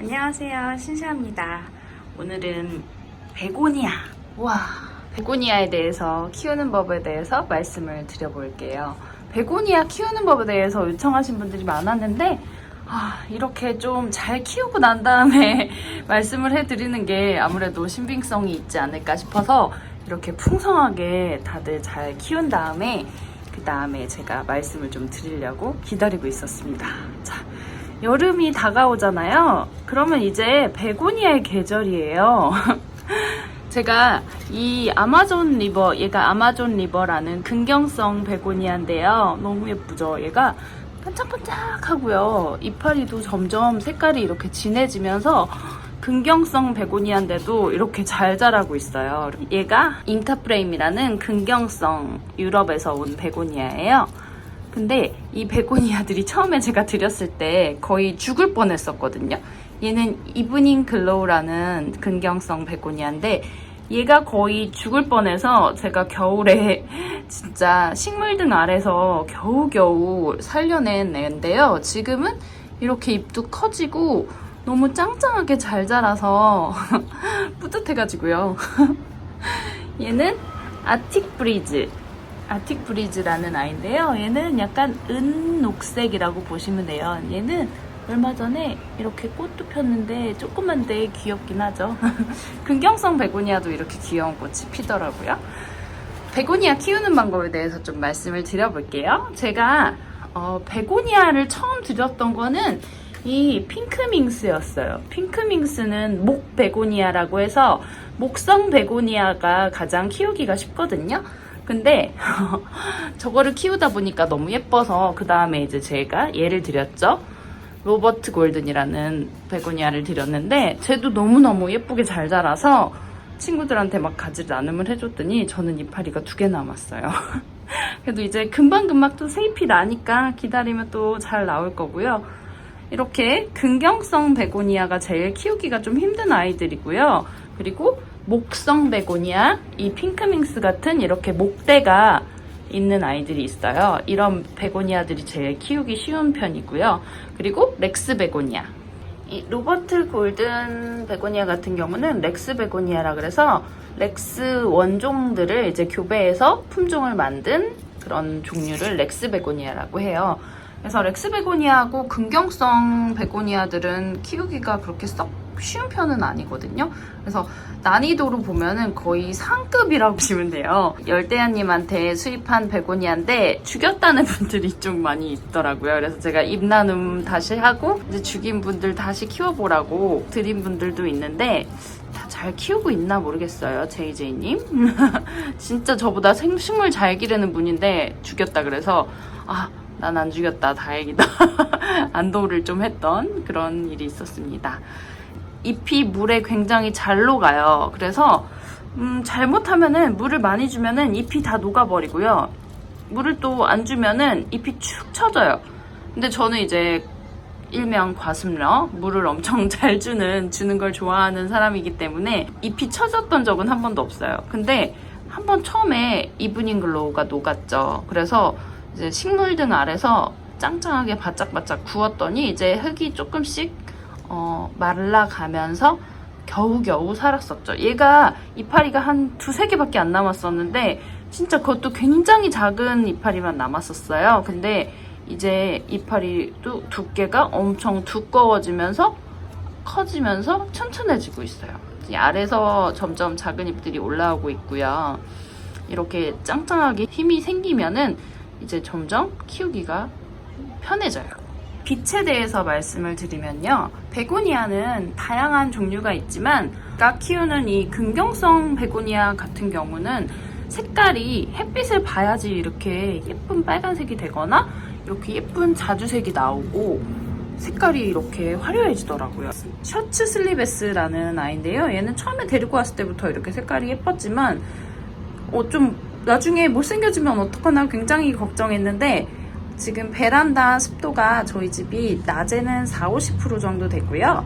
안녕하세요, 신샤입니다. 오늘은 베고니아, 베고니아에 대해서 키우는 법에 대해서 말씀을 드려볼게요. 베고니아 키우는 법에 대해서 요청하신 분들이 많았는데 이렇게 좀 잘 키우고 난 다음에 말씀을 해드리는 게 아무래도 신빙성이 있지 않을까 싶어서 이렇게 풍성하게 다들 잘 키운 다음에 그 다음에 제가 말씀을 좀 드리려고 기다리고 있었습니다. 자, 여름이 다가오잖아요. 그러면 이제 베고니아의 계절이에요. 제가 이 아마존 리버, 얘가 아마존 리버라는 근경성 베고니아인데요. 너무 예쁘죠? 얘가 반짝반짝하고요. 이파리도 점점 색깔이 이렇게 진해지면서 근경성 베고니아인데도 이렇게 잘 자라고 있어요. 얘가 잉타프레임이라는 근경성 유럽에서 온 베고니아예요. 근데 이 베고니아들이 처음에 제가 드렸을 때 거의 죽을 뻔했었거든요. 얘는 이브닝 글로우라는 근경성 베고니아인데 얘가 거의 죽을 뻔해서 제가 겨울에 진짜 식물등 아래서 겨우겨우 살려낸 애인데요. 지금은 이렇게 잎도 커지고 너무 짱짱하게 잘 자라서 뿌듯해가지고요. 얘는 아틱브리즈라는 아이인데요. 얘는 약간 은녹색이라고 보시면 돼요. 얘는 얼마 전에 이렇게 꽃도 폈는데 조그만데 귀엽긴 하죠. 근경성 베고니아도 이렇게 귀여운 꽃이 피더라고요. 베고니아 키우는 방법에 대해서 좀 말씀을 드려볼게요. 제가 베고니아를 처음 드렸던 거는 이 핑크밍스였어요. 핑크밍스는 목 베고니아라고 해서 목성 베고니아가 가장 키우기가 쉽거든요. 근데 저거를 키우다 보니까 너무 예뻐서 그 다음에 이제 제가 얘를 드렸죠. 로버트 골든이라는 베고니아를 드렸는데 쟤도 너무너무 예쁘게 잘 자라서 친구들한테 막 가지 나눔을 해줬더니 저는 이파리가 2개 남았어요. 그래도 이제 금방금방 또 새 잎이 나니까 기다리면 또 잘 나올 거고요. 이렇게 근경성 베고니아가 제일 키우기가 좀 힘든 아이들이고요. 그리고 목성 베고니아, 이 핑크밍스 같은 이렇게 목대가 있는 아이들이 있어요. 이런 베고니아들이 제일 키우기 쉬운 편이고요. 그리고 렉스 베고니아. 이 로버트 골든 베고니아 같은 경우는 렉스 베고니아라 그래서 렉스 원종들을 이제 교배해서 품종을 만든 그런 종류를 렉스 베고니아라고 해요. 그래서 렉스 베고니아하고 근경성 베고니아들은 키우기가 그렇게 썩 쉬운 편은 아니거든요. 그래서 난이도로 보면은 거의 상급이라고 보시면 돼요. 열대야님한테 수입한 베고니아인데 죽였다는 분들이 좀 많이 있더라고요. 그래서 제가 입나눔 다시 하고 이제 죽인 분들 다시 키워보라고 드린 분들도 있는데 다 잘 키우고 있나 모르겠어요. JJ님. 진짜 저보다 식물 잘 기르는 분인데 죽였다 그래서 난 안 죽였다. 다행이다. 안도를 좀 했던 그런 일이 있었습니다. 잎이 물에 굉장히 잘 녹아요. 그래서 잘못하면은 물을 많이 주면은 잎이 다 녹아버리고요. 물을 또 안 주면은 잎이 축 처져요. 근데 저는 이제 일명 과습러, 물을 엄청 잘 주는 걸 좋아하는 사람이기 때문에 잎이 처졌던 적은 한 번도 없어요. 근데 한 번 처음에 이브닝 글로우가 녹았죠. 그래서 이제 식물등 아래서 짱짱하게 바짝바짝 구웠더니 이제 흙이 조금씩 말라가면서 겨우겨우 살았었죠. 얘가 이파리가 한 2-3개밖에 안 남았었는데 진짜 그것도 굉장히 작은 이파리만 남았었어요. 근데 이제 이파리도 두께가 엄청 두꺼워지면서 커지면서 튼튼해지고 있어요. 이 아래서 점점 작은 잎들이 올라오고 있고요. 이렇게 짱짱하게 힘이 생기면은 이제 점점 키우기가 편해져요. 빛에 대해서 말씀을 드리면요. 베고니아는 다양한 종류가 있지만 제가 키우는 이 근경성 베고니아 같은 경우는 색깔이 햇빛을 봐야지 이렇게 예쁜 빨간색이 되거나 이렇게 예쁜 자주색이 나오고 색깔이 이렇게 화려해지더라고요. 셔츠 슬리베스라는 아이인데요. 얘는 처음에 데리고 왔을 때부터 이렇게 색깔이 예뻤지만 좀 나중에 못생겨지면 어떡하나 굉장히 걱정했는데 지금 베란다 습도가 저희 집이 낮에는 40-50% 정도 되고요.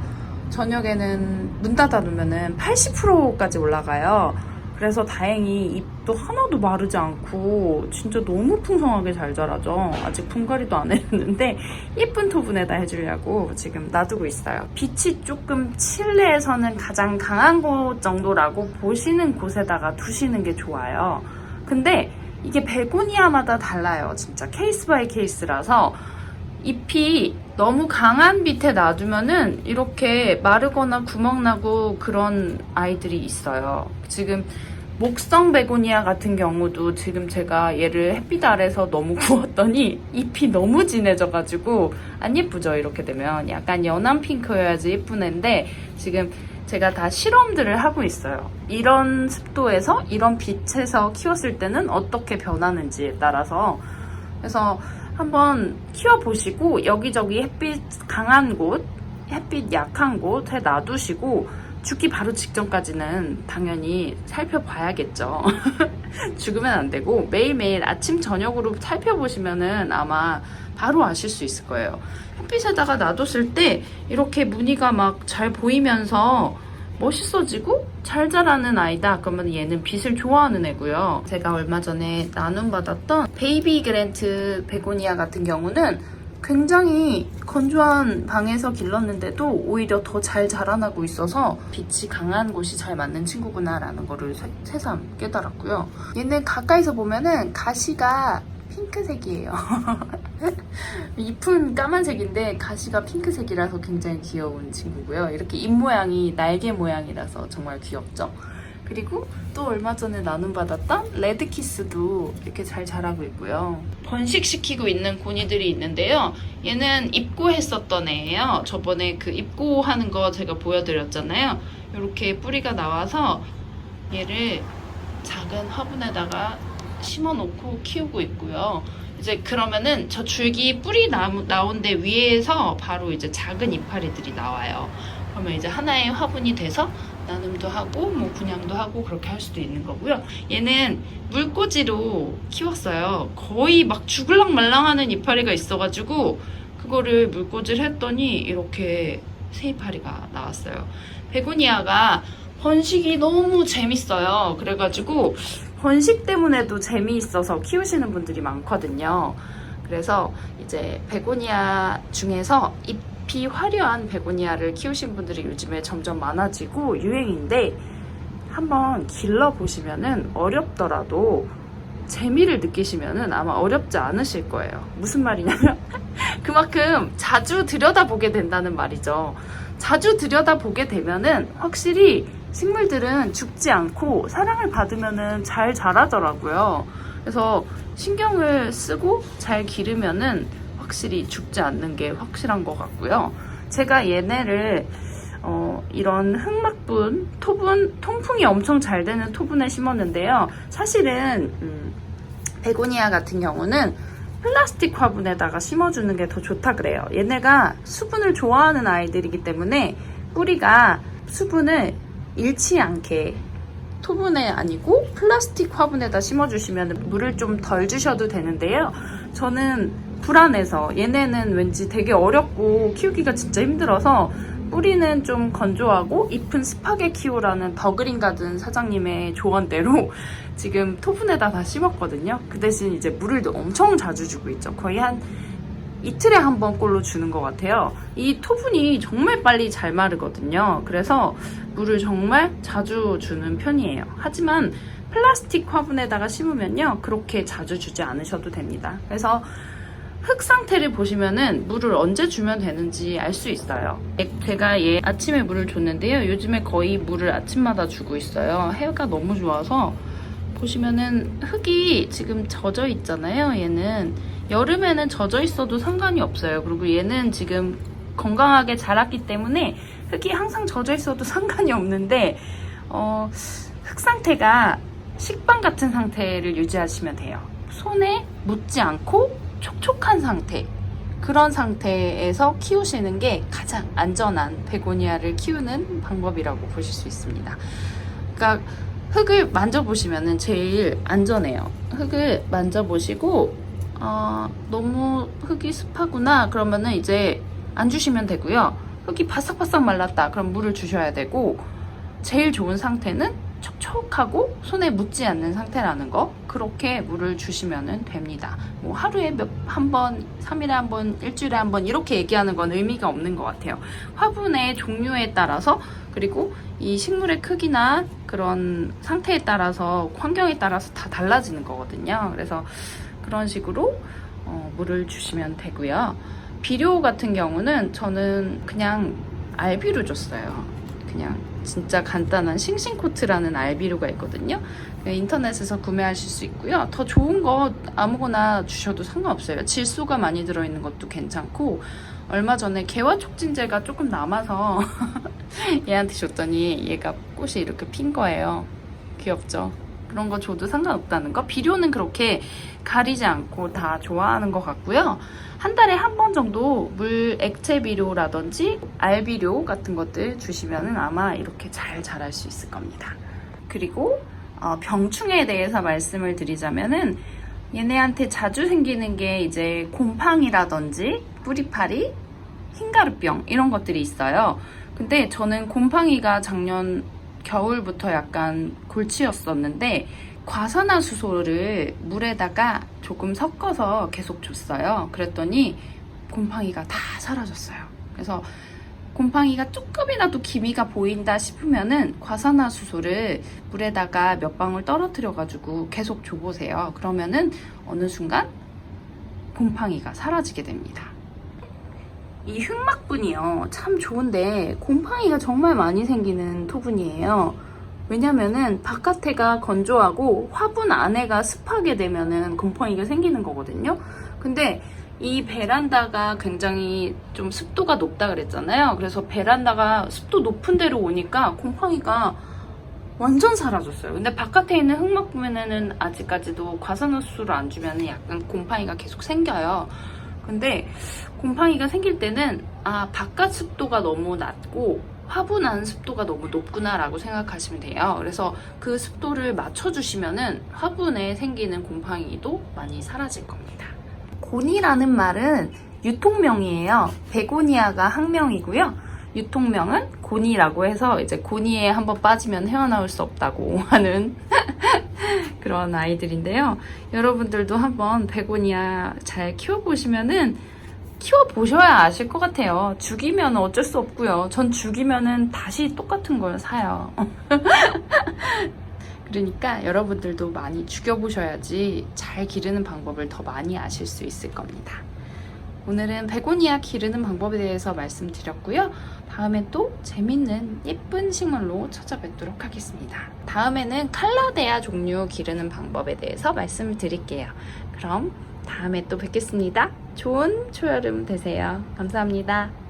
저녁에는 문 닫아 놓으면 80%까지 올라가요. 그래서 다행히 잎도 하나도 마르지 않고 진짜 너무 풍성하게 잘 자라죠. 아직 분갈이도 안 했는데 예쁜 토분에다 해주려고 지금 놔두고 있어요. 빛이 조금 실내에서는 가장 강한 곳 정도라고 보시는 곳에다가 두시는 게 좋아요. 근데 이게 베고니아마다 달라요. 진짜 케이스 바이 케이스라서 잎이 너무 강한 빛에 놔두면은 이렇게 마르거나 구멍나고 그런 아이들이 있어요. 지금 목성 베고니아 같은 경우도 지금 제가 얘를 햇빛 아래서 너무 구웠더니 잎이 너무 진해져가지고 안 예쁘죠. 이렇게 되면 약간 연한 핑크여야지 예쁜 애인데 지금 제가 다 실험들을 하고 있어요. 이런 습도에서 이런 빛에서 키웠을 때는 어떻게 변하는지에 따라서. 그래서 한번 키워보시고 여기저기 햇빛 강한 곳, 햇빛 약한 곳에 놔두시고 죽기 바로 직전까지는 당연히 살펴봐야겠죠. 죽으면 안 되고 매일매일 아침 저녁으로 살펴보시면은 아마 바로 아실 수 있을 거예요. 햇빛에다가 놔뒀을 때 이렇게 무늬가 막 잘 보이면서 멋있어지고 잘 자라는 아이다. 그러면 얘는 빛을 좋아하는 애고요. 제가 얼마 전에 나눔받았던 베이비 그랜트 베고니아 같은 경우는 굉장히 건조한 방에서 길렀는데도 오히려 더 잘 자라나고 있어서 빛이 강한 곳이 잘 맞는 친구구나 라는 거를 새삼 깨달았고요. 얘는 가까이서 보면은 가시가 핑크색이에요. 잎은 까만색인데 가시가 핑크색이라서 굉장히 귀여운 친구고요. 이렇게 잎 모양이 날개 모양이라서 정말 귀엽죠. 그리고 또 얼마 전에 나눔받았던 레드키스도 이렇게 잘 자라고 있고요. 번식시키고 있는 고니들이 있는데요. 얘는 입고했었던 애예요. 저번에 그 입고하는 거 제가 보여드렸잖아요. 이렇게 뿌리가 나와서 얘를 작은 화분에다가 심어놓고 키우고 있고요. 이제 그러면은 저 줄기 뿌리 나온 데 위에서 바로 이제 작은 이파리들이 나와요. 그러면 이제 하나의 화분이 돼서 나눔도 하고 뭐 분양도 하고 그렇게 할 수도 있는 거고요. 얘는 물꽂이로 키웠어요. 거의 막 죽을랑 말랑하는 이파리가 있어가지고 그거를 물꽂이를 했더니 이렇게 새 이파리가 나왔어요. 베고니아가 번식이 너무 재밌어요. 그래가지고 번식 때문에도 재미있어서 키우시는 분들이 많거든요. 그래서 이제 베고니아 중에서 잎이 화려한 베고니아를 키우신 분들이 요즘에 점점 많아지고 유행인데 한번 길러보시면은 어렵더라도 재미를 느끼시면은 아마 어렵지 않으실 거예요. 무슨 말이냐면 그만큼 자주 들여다보게 된다는 말이죠. 자주 들여다보게 되면은 확실히 식물들은 죽지 않고 사랑을 받으면은 잘 자라더라고요. 그래서 신경을 쓰고 잘 기르면은 확실히 죽지 않는 게 확실한 것 같고요. 제가 얘네를 이런 흑막분, 토분, 통풍이 엄청 잘 되는 토분에 심었는데요. 사실은 베고니아 같은 경우는 플라스틱 화분에다가 심어주는 게 더 좋다 그래요. 얘네가 수분을 좋아하는 아이들이기 때문에 뿌리가 수분을 잃지 않게 토분에 아니고 플라스틱 화분에다 심어주시면 물을 좀 덜 주셔도 되는데요. 저는 불안해서 얘네는 왠지 되게 어렵고 키우기가 진짜 힘들어서 뿌리는 좀 건조하고 잎은 습하게 키우라는 더그린 가든 사장님의 조언대로 지금 토분에다 다 심었거든요. 그 대신 이제 물을 엄청 자주 주고 있죠. 거의 한 이틀에 한 번 꼴로 주는 것 같아요. 이 토분이 정말 빨리 잘 마르거든요. 그래서 물을 정말 자주 주는 편이에요. 하지만 플라스틱 화분에다가 심으면요, 그렇게 자주 주지 않으셔도 됩니다. 그래서 흙 상태를 보시면은 물을 언제 주면 되는지 알 수 있어요. 제가 얘 아침에 물을 줬는데요. 요즘에 거의 물을 아침마다 주고 있어요. 해가 너무 좋아서 보시면은 흙이 지금 젖어 있잖아요. 얘는 여름에는 젖어 있어도 상관이 없어요. 그리고 얘는 지금 건강하게 자랐기 때문에 흙이 항상 젖어 있어도 상관이 없는데 흙 상태가 식빵 같은 상태를 유지하시면 돼요. 손에 묻지 않고 촉촉한 상태, 그런 상태에서 키우시는 게 가장 안전한 베고니아를 키우는 방법이라고 보실 수 있습니다. 그러니까 흙을 만져보시면 제일 안전해요. 흙을 만져보시고 너무 흙이 습하구나 그러면은 이제 안 주시면 되고요. 흙이 바싹바싹 말랐다 그럼 물을 주셔야 되고, 제일 좋은 상태는 촉촉하고 손에 묻지 않는 상태라는 거, 그렇게 물을 주시면 됩니다. 뭐 하루에 한 번, 3일에 한 번, 일주일에 한 번 이렇게 얘기하는 건 의미가 없는 것 같아요. 화분의 종류에 따라서, 그리고 이 식물의 크기나 그런 상태에 따라서, 환경에 따라서 다 달라지는 거거든요. 그래서 그런 식으로 물을 주시면 되고요. 비료 같은 경우는 저는 그냥 알비료 줬어요. 그냥 진짜 간단한 싱싱코트라는 알비료가 있거든요. 인터넷에서 구매하실 수 있고요. 더 좋은 거 아무거나 주셔도 상관없어요. 질소가 많이 들어있는 것도 괜찮고, 얼마 전에 개화촉진제가 조금 남아서 얘한테 줬더니 얘가 꽃이 이렇게 핀 거예요. 귀엽죠? 그런 거 줘도 상관없다는 거. 비료는 그렇게 가리지 않고 다 좋아하는 것 같고요. 한 달에 한 번 정도 물 액체 비료라든지 알비료 같은 것들 주시면 아마 이렇게 잘 자랄 수 있을 겁니다. 그리고 병충해에 대해서 말씀을 드리자면은, 얘네한테 자주 생기는 게 이제 곰팡이라든지 뿌리파리, 흰가루병 이런 것들이 있어요. 근데 저는 곰팡이가 작년 겨울부터 약간 골치였었는데, 과산화수소를 물에다가 조금 섞어서 계속 줬어요. 그랬더니 곰팡이가 다 사라졌어요. 그래서 곰팡이가 조금이라도 기미가 보인다 싶으면은 과산화수소를 물에다가 몇 방울 떨어뜨려가지고 계속 줘보세요. 그러면은 어느 순간 곰팡이가 사라지게 됩니다. 이 흑막분이요, 참 좋은데 곰팡이가 정말 많이 생기는 토분이에요. 왜냐면은 바깥에가 건조하고 화분 안에가 습하게 되면은 곰팡이가 생기는 거거든요. 근데 이 베란다가 굉장히 좀 습도가 높다 그랬잖아요. 그래서 베란다가 습도 높은 데로 오니까 곰팡이가 완전 사라졌어요. 근데 바깥에 있는 흑막분에는 아직까지도 과산화수소를 안 주면은 약간 곰팡이가 계속 생겨요. 근데 곰팡이가 생길 때는 바깥 습도가 너무 낮고 화분 안 습도가 너무 높구나 라고 생각하시면 돼요. 그래서 그 습도를 맞춰주시면은 화분에 생기는 곰팡이도 많이 사라질 겁니다. 고니라는 말은 유통명이에요. 베고니아가 학명이고요. 유통명은 고니라고 해서 이제 고니에 한번 빠지면 헤어나올 수 없다고 하는 그런 아이들인데요. 여러분들도 한번 베고니아 잘 키워보시면은, 키워보셔야 아실 것 같아요. 죽이면 어쩔 수 없고요. 전 죽이면은 다시 똑같은 걸 사요. 그러니까 여러분들도 많이 죽여보셔야지 잘 기르는 방법을 더 많이 아실 수 있을 겁니다. 오늘은 베고니아 기르는 방법에 대해서 말씀드렸고요. 다음에 또 재밌는 예쁜 식물로 찾아뵙도록 하겠습니다. 다음에는 칼라데아 종류 기르는 방법에 대해서 말씀을 드릴게요. 그럼 다음에 또 뵙겠습니다. 좋은 초여름 되세요. 감사합니다.